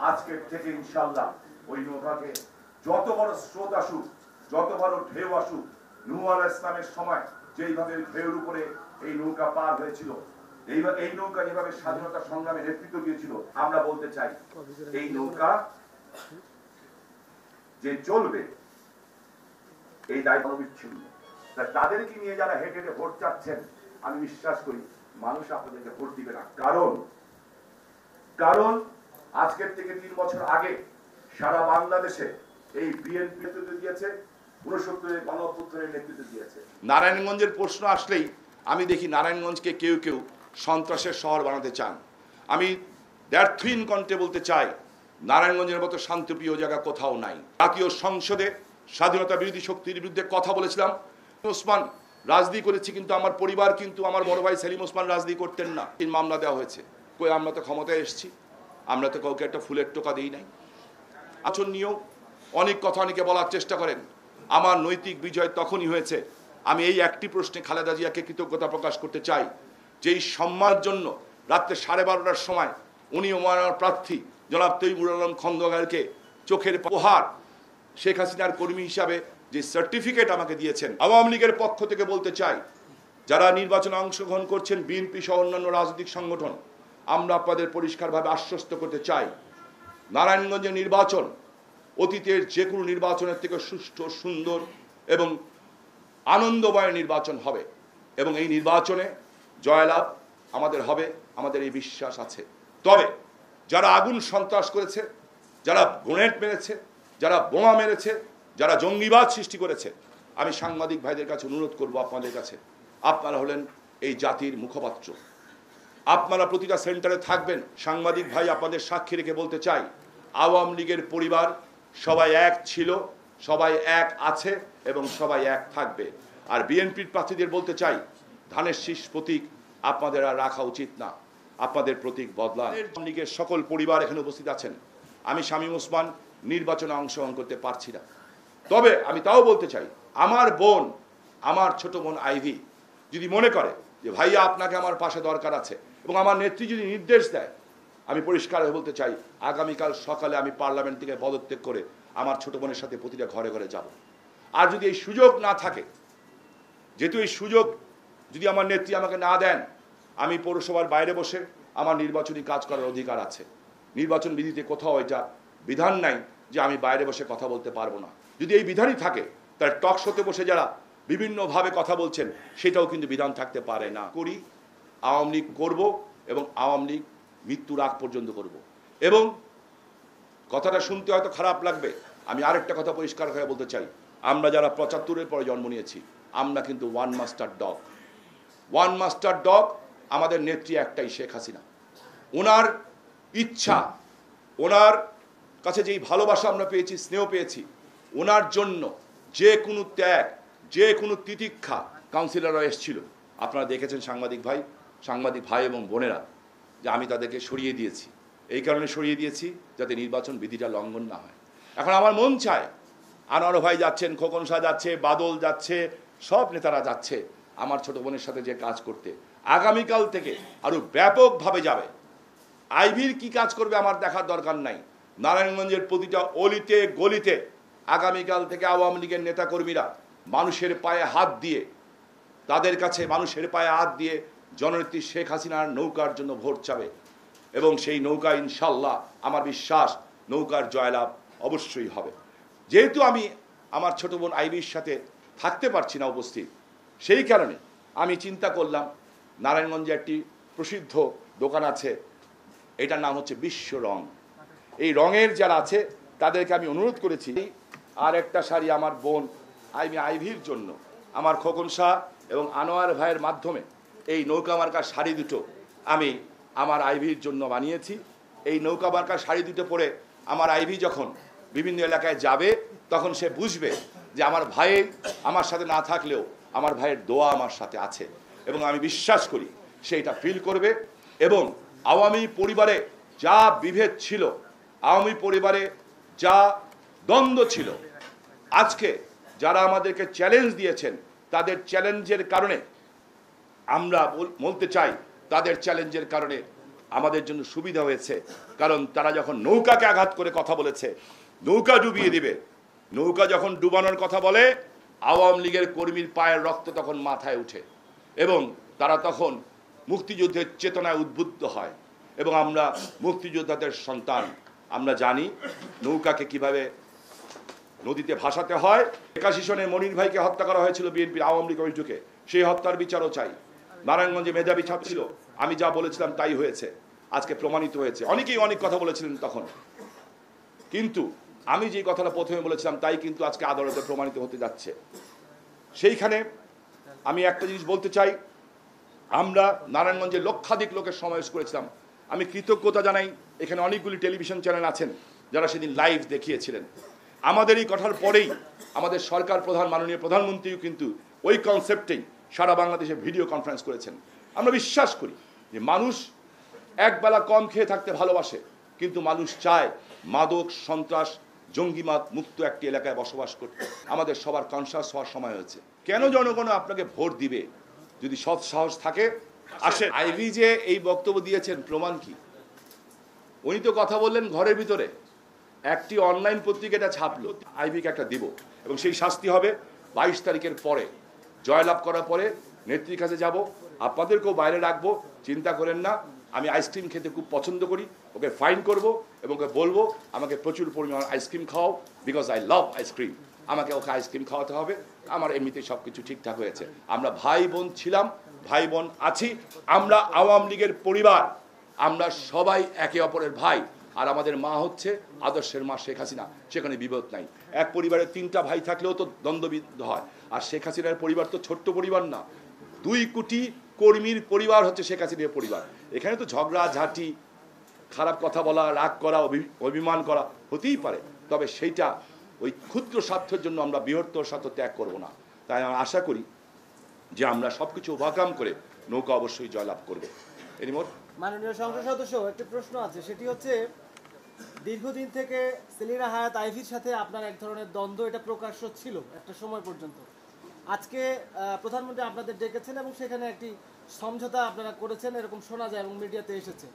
আজকের থেকে ইনশাআল্লাহ ওই নৌকাকে যত বড় স্রোত আসুক, যত বড় ঢেউ আসুক, নূহ আলাইহিস সালামের সময় যেইভাবে ঢেউর উপরে এই নৌকা পার হয়েছিল, এই নৌকা যেভাবে স্বাধীনতা সংগ্রামে নেতৃত্ব দিয়েছিল, আমরা বলতে চাই এই নৌকা যে চলবে এই দায়িত্ব বিচ্ছিন্ন। তাদেরকে নিয়ে যারা হেঁটে হেঁটে ভোট চাচ্ছেন, আমি বিশ্বাস করি মানুষ আপনাদেরকে ভোট দিবে না। কারণ আজকের থেকে 3 বছর আগে সারা বাংলাদেশে এই বিএনপি নেতৃত্ব দিয়েছে, 69 গণঅভ্যুত্থানের নেতৃত্ব দিয়েছে। নারায়ণগঞ্জের প্রশ্ন আসলেই আমি দেখি নারায়ণগঞ্জকে কেউ কেউ সন্ত্রাসের শহর বানাতে চান। আমি দ্ব্যর্থহীন কণ্ঠে বলতে চাই, নারায়ণগঞ্জের মতো শান্তিপ্রিয় জায়গা কোথাও নাই। জাতীয় সংসদে স্বাধীনতা বিরোধী শক্তির বিরুদ্ধে কথা বলেছিলাম। ওসমান রাজনীতি করেছি, কিন্তু আমার পরিবার কিন্তু আমার বড় ভাই সেলিম ওসমান রাজনীতি করতেন না। মামলা দেওয়া হয়েছে। কই আমরা তো ক্ষমতায় এসেছি, আমরা তো কাউকে একটা ফুলের টোকা দিই নাই। আচরণ নিয়েও অনেক কথা অনেকে বলার চেষ্টা করেন। আমার নৈতিক বিজয় তখনই হয়েছে, আমি এই একটি প্রশ্নে খালেদা জিয়াকে কৃতজ্ঞতা প্রকাশ করতে চাই, যেই সম্মানের জন্য রাত্রে 12:30টার সময় উনি ওমানার প্রার্থী জনাব তৈবুর আলম খন্দকারকে চোখের উপহার শেখ হাসিনার কর্মী হিসাবে যে সার্টিফিকেট আমাকে দিয়েছেন। আওয়ামী লীগের পক্ষ থেকে বলতে চাই, যারা নির্বাচনে অংশগ্রহণ করছেন, বিএনপি সহ অন্যান্য রাজনৈতিক সংগঠন, আমরা আপনাদের পরিষ্কারভাবে আশ্বস্ত করতে চাই, নারায়ণগঞ্জের নির্বাচন অতীতের যে কোনো নির্বাচনের থেকে সুষ্ঠু, সুন্দর এবং আনন্দময় নির্বাচন হবে এবং এই নির্বাচনে জয়লাভ আমাদের হবে, আমাদের এই বিশ্বাস আছে। তবে যারা আগুন সন্ত্রাস করেছে, যারা গ্রেনেড মেরেছে, যারা বোমা মেরেছে, যারা জঙ্গিবাদ সৃষ্টি করেছে, আমি সাংবাদিক ভাইদের কাছে অনুরোধ করব, আপনাদের কাছে, আপনারা হলেন এই জাতির মুখপাত্র, আপনারা প্রতিটা সেন্টারে থাকবেন। সাংবাদিক ভাই আপনাদের সাক্ষী রেখে বলতে চাই, আওয়ামী লীগের পরিবার সবাই এক ছিল, সবাই এক আছে এবং সবাই এক থাকবে। আর বিএনপির প্রার্থীদের বলতে চাই, ধানের শীষ প্রতীক আপনাদের আর রাখা উচিত না, আপনাদের প্রতীক বদলান। আওয়ামী লীগের সকল পরিবার এখানে উপস্থিত আছেন। আমি শামীম ওসমান নির্বাচনে অংশগ্রহণ করতে পারছি না, তবে আমি তাও বলতে চাই, আমার বোন, আমার ছোট বোন আইভি যদি মনে করে যে ভাইয়া আপনাকে আমার পাশে দরকার আছে এবং আমার নেত্রী যদি নির্দেশ দেয়, আমি পরিষ্কার হয়ে বলতে চাই, আগামীকাল সকালে আমি পার্লামেন্ট থেকে পদত্যাগ করে আমার ছোট বোনের সাথে প্রতিটা ঘরে ঘরে যাব। আর যদি এই সুযোগ না থাকে, যেহেতু এই সুযোগ যদি আমার নেত্রী আমাকে না দেন, আমি পৌরসভার বাইরে বসে আমার নির্বাচনী কাজ করার অধিকার আছে। নির্বাচন বিধিতে কোথাও এটা বিধান নাই যে আমি বাইরে বসে কথা বলতে পারবো না। যদি এই বিধানই থাকে, তার টক শোতে বসে যারা বিভিন্নভাবে কথা বলছেন, সেটাও কিন্তু বিধান থাকতে পারে না। করি, আওয়ামী লীগ করবো এবং আওয়ামী লীগ মৃত্যুর আগ পর্যন্ত করব। এবং কথাটা শুনতে হয়তো খারাপ লাগবে, আমি আরেকটা কথা পরিষ্কার হয়ে বলতে চাই, আমরা যারা 75-এর পরে জন্ম নিয়েছি, আমরা কিন্তু ওয়ান মাস্টার ডগ। আমাদের নেত্রী একটাই, শেখ হাসিনা। ওনার ইচ্ছা, ওনার কাছে যেই ভালোবাসা আমরা পেয়েছি, স্নেহ পেয়েছি, ওনার জন্য যে কোনো ত্যাগ, যে কোনো তিতিক্ষা কাউন্সিলররা এসেছিল, আপনারা দেখেছেন সাংবাদিক ভাই এবং বোনেরা, যে আমি তাদেরকে সরিয়ে দিয়েছি। এই কারণে সরিয়ে দিয়েছি যাতে নির্বাচন বিধিটা লঙ্ঘন না হয়। এখন আমার মন চায়, আনোয়ার ভাই যাচ্ছেন, খোকন শাহ যাচ্ছে, বাদল যাচ্ছে, সব নেতারা যাচ্ছে আমার ছোট বোনের সাথে যে কাজ করতে। আগামীকাল থেকে আরো ব্যাপকভাবে যাবে। আইভির কি কাজ করবে আমার দেখার দরকার নাই। নারায়ণগঞ্জের প্রতিটা অলিতে গলিতে আগামীকাল থেকে আওয়ামী লীগের নেতাকর্মীরা মানুষের পায়ে হাত দিয়ে, তাদের কাছে মানুষের পায়ে হাত দিয়ে জননেত্রী শেখ হাসিনার নৌকার জন্য ভোট চাবে এবং সেই নৌকা ইনশাল্লাহ আমার বিশ্বাস নৌকার জয়লাভ অবশ্যই হবে। যেহেতু আমি আমার ছোট বোন আইভির সাথে থাকতে পারছি না উপস্থিত, সেই কারণে আমি চিন্তা করলাম, নারায়ণগঞ্জে একটি প্রসিদ্ধ দোকান আছে, এটার নাম হচ্ছে বিশ্ব রং। এই রঙের যারা আছে তাদেরকে আমি অনুরোধ করেছি, আর একটা শাড়ি আমার বোন আইভির জন্য আমার খোকন শাহ এবং আনোয়ার ভাইয়ের মাধ্যমে এই নৌকা মার্কার শাড়ি দুটো আমি আমার আইভির জন্য বানিয়েছি। এই নৌকা মার্কার শাড়ি দুটো পরে আমার আইভি যখন বিভিন্ন এলাকায় যাবে, তখন সে বুঝবে যে আমার ভাইয়ের আমার সাথে না থাকলেও আমার ভাইয়ের দোয়া আমার সাথে আছে, এবং আমি বিশ্বাস করি সে এটা ফিল করবে। এবং আওয়ামী পরিবারে যা বিভেদ ছিল, আওয়ামী পরিবারে যা দ্বন্দ্ব ছিল, আজকে যারা আমাদেরকে চ্যালেঞ্জ দিয়েছেন, তাদের চ্যালেঞ্জের কারণে আমরা বলতে চাই, তাদের চ্যালেঞ্জের কারণে আমাদের জন্য সুবিধা হয়েছে, কারণ তারা যখন নৌকাকে আঘাত করে কথা বলেছে নৌকা ডুবিয়ে দিবে, নৌকা যখন ডুবানোর কথা বলে আওয়ামী লীগের কর্মীর পায়ের রক্ত তখন মাথায় উঠে এবং তারা তখন মুক্তিযুদ্ধের চেতনায় উদ্বুদ্ধ হয়। এবং আমরা মুক্তিযোদ্ধাদের সন্তান, আমরা জানি নৌকাকে কিভাবে নদীতে ভাসাতে হয়। 81 সনে মনির ভাইকে হত্যা করা হয়েছিল বিএনপির আওয়ামী লীগ অভিযোগে, সেই হত্যার বিচারও চাই। নারায়ণগঞ্জে মেধাবী ছাত্র ছিল, আমি যা বলেছিলাম তাই হয়েছে, আজকে প্রমাণিত হয়েছে। অনেকেই অনেক কথা বলেছিলেন তখন, কিন্তু আমি যে কথাটা প্রথমে বলেছিলাম তাই কিন্তু আজকে আদালতে প্রমাণিত হতে যাচ্ছে। সেইখানে আমি একটা জিনিস বলতে চাই, আমরা নারায়ণগঞ্জে লক্ষাধিক লোকের সমাবেশ করেছিলাম। আমি কৃতজ্ঞতা জানাই, এখানে অনেকগুলি টেলিভিশন চ্যানেল আছেন যারা সেদিন লাইভ দেখিয়েছিলেন। আমাদের এই কথার পরেই আমাদের সরকার প্রধান মাননীয় প্রধানমন্ত্রীও কিন্তু ওই কনসেপ্টেই সারা বাংলাদেশে ভিডিও কনফারেন্স করেছেন। আমরা বিশ্বাস করি যে মানুষ একবেলা কম খেয়ে থাকতে ভালোবাসে, কিন্তু মানুষ চায় মাদক, সন্ত্রাস, জঙ্গিবাদ মুক্ত একটি এলাকায় বসবাস করতে। আমাদের সবার কনসাস হওয়ার সময় হয়েছে। কেন জনগণ আপনাকে ভোট দিবে যদি সৎ সাহস থাকে? আসে আইভি যে এই বক্তব্য দিয়েছেন, প্রমাণ কি? উনি তো কথা বললেন ঘরের ভিতরে, একটি অনলাইন পত্রিকাটা ছাপলো, আইভিকে একটা দিব এবং সেই শাস্তি হবে 22 তারিখের পরে। জয়লাভ করার পরে নেত্রীর কাছে যাব, আপনাদেরকেও বাইরে রাখবো, চিন্তা করেন না। আমি আইসক্রিম খেতে খুব পছন্দ করি, ওকে ফাইন করব এবং ওকে বলবো আমাকে প্রচুর পরিমাণ আইসক্রিম খাওয়াও, বিকজ আই লাভ আইসক্রিম। আমাকে ওকে আইসক্রিম খাওয়াতে হবে, আমার এমনিতে সব কিছু ঠিকঠাক হয়েছে। আমরা ভাই বোন ছিলাম, ভাই বোন আছি, আমরা আওয়ামী লীগের পরিবার, আমরা সবাই একে অপরের ভাই। আর আমাদের মা হচ্ছে আদর্শের মা শেখ হাসিনা, সেখানে বিভেদ নাই। এক পরিবারে 3টা ভাই থাকলেও তো দ্বন্দ্ববিদ্ধ হয়, আর শেখ হাসিনার পরিবার তো ছোট্ট পরিবার না, 2 কোটি কর্মীর পরিবার হচ্ছে শেখ হাসিনার পরিবার। এখানে তো ঝগড়া ঝাঁটি, খারাপ কথা বলা, রাগ করা, অভিমান করা হতেই পারে, তবে সেইটা ওই ক্ষুদ্র স্বার্থের জন্য আমরা বৃহত্তর স্বার্থ ত্যাগ করব না। তাই আমি আশা করি যে আমরা সবকিছু ওভারকাম করে নৌকা অবশ্যই জয়লাভ করবে। এনিমোর মাননীয় সংসদ সদস্য, একটি প্রশ্ন আছে, সেটি হচ্ছে দীর্ঘদিন থেকে সেলিনা হায়াৎ আইভির সাথে আপনার এক ধরনের দ্বন্দ্ব, এটা প্রকাশ্য ছিল একটা সময় পর্যন্ত। আজকে প্রধানমন্ত্রী আপনাদের ডেকেছেন এবং সেখানে একটি সমঝোতা আপনারা করেছেন, এরকম শোনা যায় এবং মিডিয়াতে এসেছে।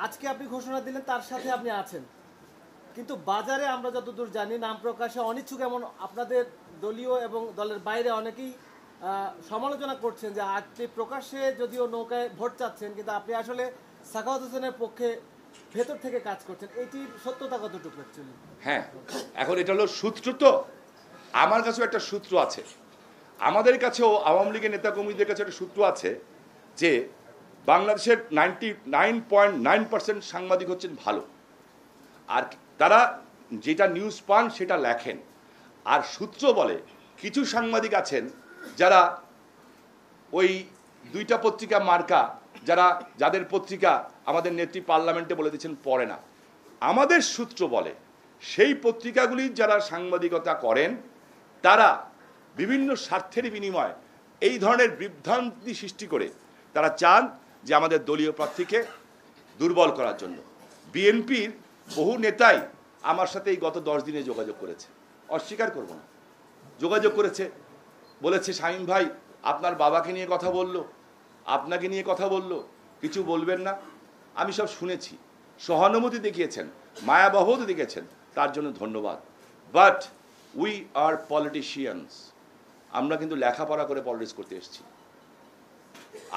আজকে আপনি ঘোষণা দিলেন তার সাথে আপনি আছেন, কিন্তু বাজারে আমরা যতদূর জানি নাম প্রকাশে অনিচ্ছুক এমন আপনাদের দলীয় এবং দলের বাইরে অনেকেই সমালোচনা করছেন যে আপনি প্রকাশ্যে যদিও নৌকায় ভোট চাচ্ছেন, কিন্তু আপনি আসলে সাখাওয়াত হোসেনের পক্ষে ভেতর থেকে কাজ করছেন। এটির সত্যতা কতটুকু অ্যাকচুয়ালি? হ্যাঁ, এখন এটা হলো সূত্র, তো আমার কাছেও একটা সূত্র আছে, আমাদের কাছেও আওয়ামী লীগের নেতা কর্মীদের কাছে একটা সূত্র আছে যে বাংলাদেশের 99.9% সাংবাদিক হচ্ছেন ভালো, আর তারা যেটা নিউজ পান সেটা লেখেন। আর সূত্র বলে কিছু সাংবাদিক আছেন যারা ওই 2টা পত্রিকা মার্কা, যাদের পত্রিকা আমাদের নেত্রী পার্লামেন্টে বলে দিচ্ছেন পড়ে না। আমাদের সূত্র বলে সেই পত্রিকাগুলি যারা সাংবাদিকতা করেন তারা বিভিন্ন স্বার্থের বিনিময়ে এই ধরনের বিভ্রান্তি সৃষ্টি করে তারা চান যে আমাদের দলীয় প্রার্থীকে দুর্বল করার জন্য। বিএনপির বহু নেতাই আমার সাথে এই গত 10 দিনে যোগাযোগ করেছে, অস্বীকার করব না, যোগাযোগ করেছে, বলেছে শামীম ভাই আপনার বাবাকে নিয়ে কথা বললো, আপনাকে নিয়ে কথা বললো, কিছু বলবেন না। আমি সব শুনেছি, সহানুভূতি দেখিয়েছেন, মায়াবহত দেখেছেন, তার জন্য ধন্যবাদ। বাট উই আর পলিটিশিয়ানস, আমরা কিন্তু লেখাপড়া করে পলিটিক্স করতে এসেছি।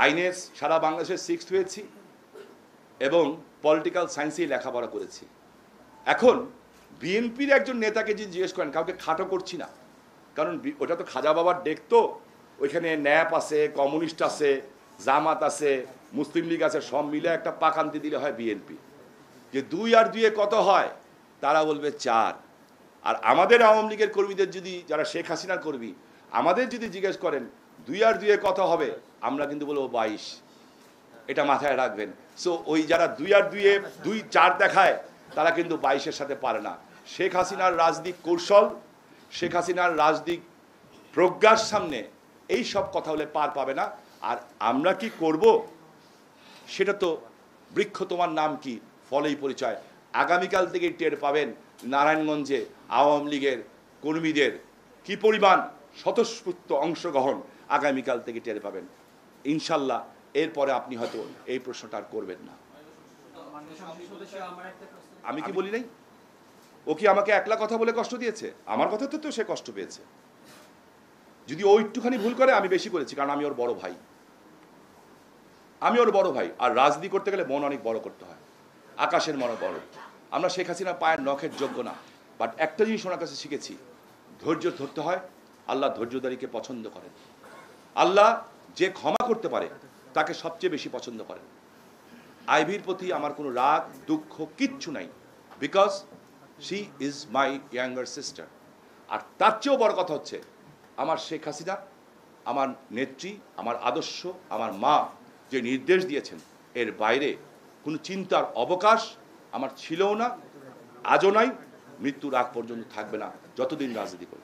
আইনে সারা বাংলাদেশে 6th হয়েছি এবং পলিটিক্যাল সায়েন্সেই লেখাপড়া করেছি। এখন বিএনপির একজন নেতাকে যদি জিজ্ঞেস করেন, কাউকে খাটো করছি না, কারণ ওটা তো খাজা বাবার ডেক, তো ওইখানে ন্যাপ আছে, কমিউনিস্ট আছে, জামাত আছে, মুসলিম লীগ আছে, সব মিলে একটা পাকান্তি দিলে হয় বিএনপি। যে 2 আর 2 কত হয়, তারা বলবে 4। আর আমাদের আওয়ামী লীগের কর্মীদের যদি, যারা শেখ হাসিনার কর্মী, আমাদের যদি জিজ্ঞেস করেন 2 আর 2 কত হবে, আমরা কিন্তু বলবো 22। এটা মাথায় রাখবেন। সো ওই যারা 2 আর 2 4 দেখায় তারা কিন্তু 22-এর সাথে পারে না। শেখ হাসিনার রাজনৈতিক কৌশল, শেখ হাসিনার রাজনৈতিক প্রজ্ঞার সামনে এই সব কথা বলে পার পাবে না। আর আমরা কি করব সেটা তো বৃক্ষ তোমার নাম কি, ফলেই পরিচয়। আগামীকাল থেকে টের পাবেন নারায়ণগঞ্জে আওয়ামী লীগের কর্মীদের কি পরিমাণ স্বতঃস্ফূর্ত অংশগ্রহণ, আগামীকাল থেকে টের পাবেন ইনশাল্লাহ। এরপরে আপনি হয়তো এই প্রশ্নটা আর করবেন না। আমি কি বলি নাই? ও কি আমাকে একলা কথা বলে কষ্ট দিয়েছে? আমার কথাতে তো সে কষ্ট পেয়েছে। যদি ও একটুখানি ভুল করে, আমি বেশি করেছি, কারণ আমি ওর বড় ভাই। আমি ওর বড় ভাই। আর রাজনীতি করতে গেলে মন অনেক বড় করতে হয়, আকাশের মনে বড়। আমরা শেখ হাসিনা পায়ের নখের যোগ্য না, বাট একটা জিনিস ওনার কাছে শিখেছি, ধৈর্য ধরতে হয়। আল্লাহ ধৈর্যধারীকে পছন্দ করেন। আল্লাহ যে ক্ষমা করতে পারে তাকে সবচেয়ে বেশি পছন্দ করেন। আইভির প্রতি আমার কোনো রাগ দুঃখ কিচ্ছু নাই, because she is my younger sister. আর তার চেয়েও বড় কথা হচ্ছে, আমার শেখ হাসিনা, আমার নেত্রী, আমার আদর্শ, আমার মা যে নির্দেশ দিয়েছেন, এর বাইরে কোনো চিন্তার অবকাশ আমার ছিলও না, আজও নাই, মৃত্যুর আগ পর্যন্ত থাকবে না, যতদিন রাজনীতি করি।